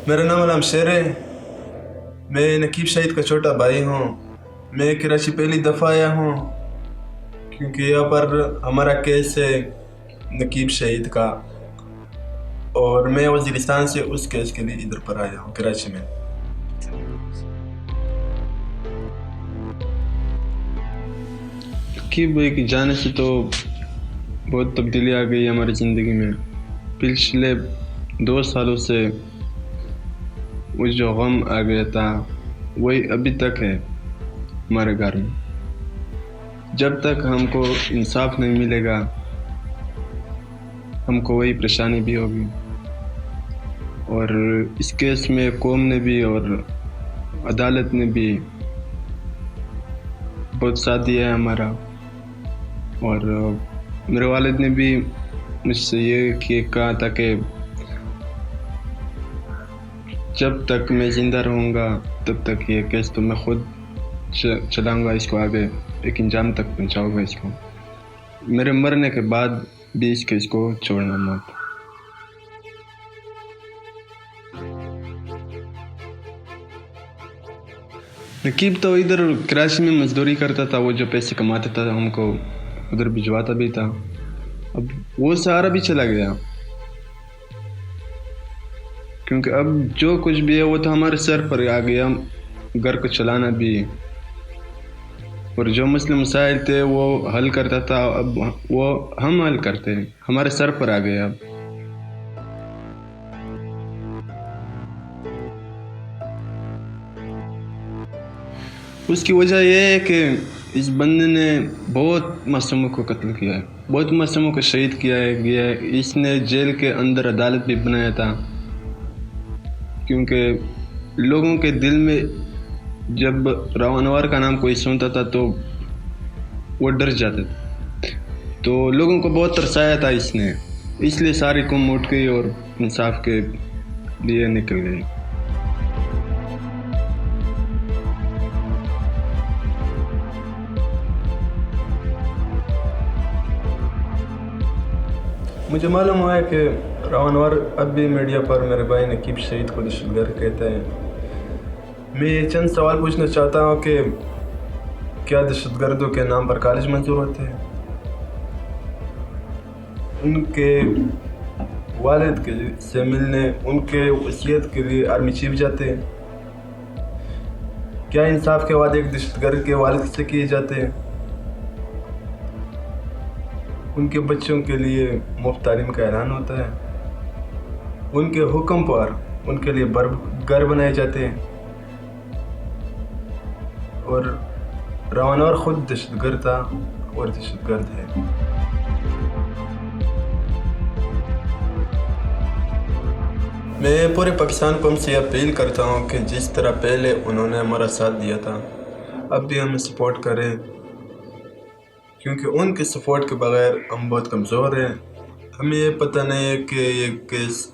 मेरा नाम अलम शेर है। मैं नकीब शहीद का छोटा भाई हूँ। मैं कराची पहली दफ़ा आया हूँ क्योंकि यहाँ पर हमारा केस है नकीब शहीद का, और मैं वज़ीरिस्तान से उस केस के लिए इधर पर आया हूँ कराची में। नकीब भाई की जाने से तो बहुत तब्दीली आ गई हमारी ज़िंदगी में। पिछले 2 सालों से वो जो गम आ गया था वही अभी तक है हमारे घर में। जब तक हमको इंसाफ नहीं मिलेगा हमको वही परेशानी भी होगी। और इस केस में कौम ने भी और अदालत ने भी बहुत साथ दिया है हमारा। और मेरे वालिद ने भी मुझसे ये कहा था कि जब तक मैं ज़िंदा रहूँगा तब तक ये केस तो मैं खुद चलाऊँगा, इसको आगे एक अंजाम तक पहुँचाऊँगा इसको। मेरे मरने के बाद भी इस केस को छोड़ना मत। नकीब तो इधर कराची में मजदूरी करता था, वो जो पैसे कमाता था हमको उधर भिजवाता भी था। अब वो सहारा भी चला गया क्योंकि अब जो कुछ भी है वो तो हमारे सर पर आ गया, घर को चलाना भी। और जो मसले मसाइल थे वो हल करता था, अब वो हम हल करते हैं, हमारे सर पर आ गया। अब उसकी वजह यह है कि इस बंदे ने बहुत मासूमों को कत्ल किया है, बहुत मासूमों को शहीद किया है। इसने जेल के अंदर अदालत भी बनाया था क्योंकि लोगों के दिल में जब राव अनवर का नाम कोई सुनता था तो वो डर जाते थे। तो लोगों को बहुत तरसाया था इसने, इसलिए सारी कौम उठ गई और इंसाफ के लिए निकल गई। मुझे मालूम हुआ है कि राव अनवर अब भी मीडिया पर मेरे भाई नकीब शहीद को दहशतगर्द कहते हैं। मैं ये चंद सवाल पूछना चाहता हूँ कि क्या दहशतगर्दों के नाम पर कॉलेज मंजूर होते हैं? उनके वालिद के से मिलने, उनके वसीयत के लिए आर्मी चीफ जाते हैं? क्या इंसाफ के वादे एक दहशतगर्द के वालिद से किए जाते हैं? उनके बच्चों के लिए मुफ्त तालीम का ऐलान होता है? उनके हुक्म पर उनके लिए घर बनाए जाते हैं? और राव अनवर खुद दहशतगर्द था और दहशतगर्द है। मैं पूरे पाकिस्तान को हमसे अपील करता हूँ कि जिस तरह पहले उन्होंने हमारा साथ दिया था अब भी हमें सपोर्ट करें, क्योंकि उनके सपोर्ट के बगैर हम बहुत कमज़ोर हैं। हमें ये पता नहीं है कि ये केस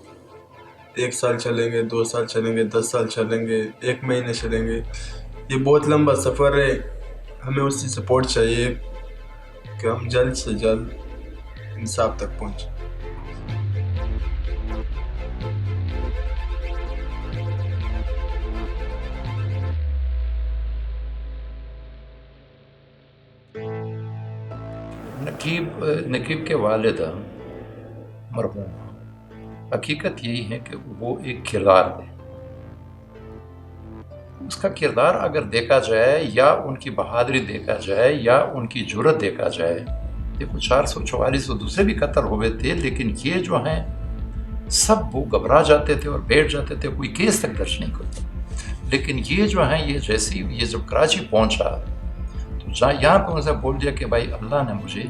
1 साल चलेंगे, 2 साल चलेंगे, 10 साल चलेंगे, 1 महीने चलेंगे। ये बहुत लंबा सफ़र है। हमें उसकी सपोर्ट चाहिए कि हम जल्द से जल्द इंसाफ तक पहुँचें। नकीब के वालिद मरहूम, हकीकत यही है कि वो एक किरदार है। उसका किरदार अगर देखा जाए या उनकी बहादुरी देखा जाए या उनकी जुर्रत देखा जाए, देखो 444 दूसरे भी कत्ल हुए थे, लेकिन ये जो हैं सब वो घबरा जाते थे और बैठ जाते थे, कोई केस तक दर्ज नहीं करता। लेकिन ये जो हैं, ये जैसे ये जब कराची पहुंचा तो यहाँ पर उनसे बोल दिया कि भाई अल्लाह ने मुझे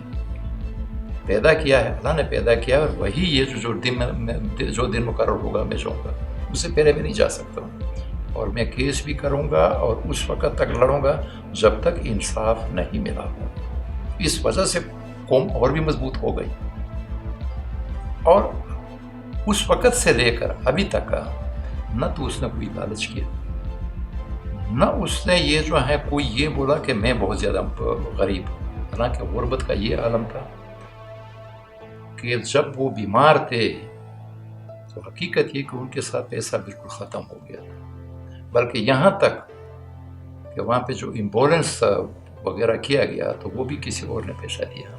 पैदा किया है, अल्लाह ने पैदा किया है, और वही ये जो दिन मुकर्रर होगा मैं जाऊँगा, उससे पहले मैं नहीं जा सकता हूँ। और मैं केस भी करूँगा और उस वक़्त तक लड़ूँगा जब तक इंसाफ नहीं मिला हो। इस वजह से कौम और भी मजबूत हो गई। और उस वक़्त से लेकर अभी तक का न तो उसने कोई लालच किया, न उसने ये जो है कोई ये बोला कि मैं बहुत ज़्यादा गरीब हूँ। हालांकि गुर्बत का ये आलम था कि जब वो बीमार थे تو حقیقت یہ کہ ان کے ساتھ پیسہ بالکل ختم ہو گیا تھا، بلکہ یہاں تک کہ وہاں پہ جو ایمبولینس وغیرہ کیا گیا تو وہ بھی کسی اور نے پیسہ دیا.